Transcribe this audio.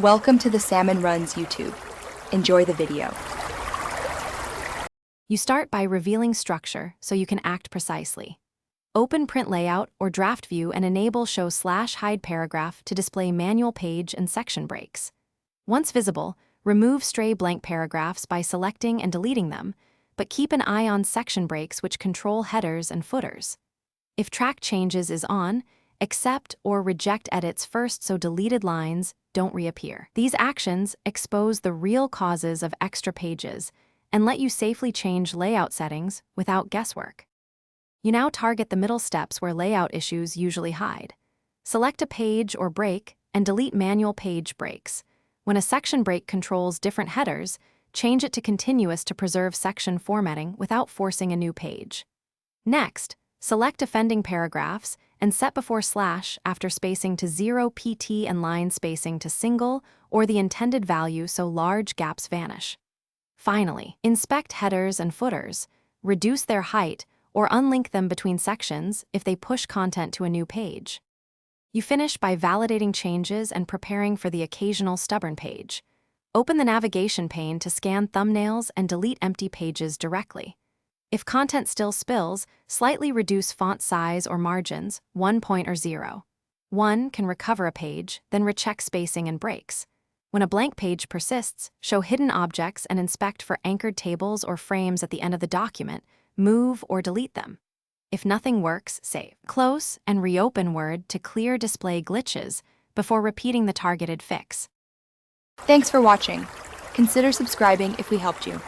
Welcome to the Salmon Runs YouTube. Enjoy the video. You start by revealing structure so you can act precisely. Open Print Layout or Draft View and enable Show/Hide Paragraph to display manual page and section breaks. Once visible, remove stray blank paragraphs by selecting and deleting them, but keep an eye on section breaks which control headers and footers. If Track Changes is on, accept or reject edits first so deleted lines don't reappear. These actions expose the real causes of extra pages and let you safely change layout settings without guesswork. You now target the middle steps where layout issues usually hide. Select a page or break and delete manual page breaks. When a section break controls different headers, change it to continuous to preserve section formatting without forcing a new page. Next, select offending paragraphs and set before slash after spacing to 0 pt and line spacing to single or the intended value so large gaps vanish. Finally, inspect headers and footers, reduce their height, or unlink them between sections if they push content to a new page. You finish by validating changes and preparing for the occasional stubborn page. Open the navigation pane to scan thumbnails and delete empty pages directly. If content still spills, slightly reduce font size or margins, 1 point or 0. 1 can recover a page, then recheck spacing and breaks. When a blank page persists, show hidden objects and inspect for anchored tables or frames at the end of the document, move or delete them. If nothing works, save. Close and reopen Word to clear display glitches before repeating the targeted fix. Thanks for watching. Consider subscribing if we helped you.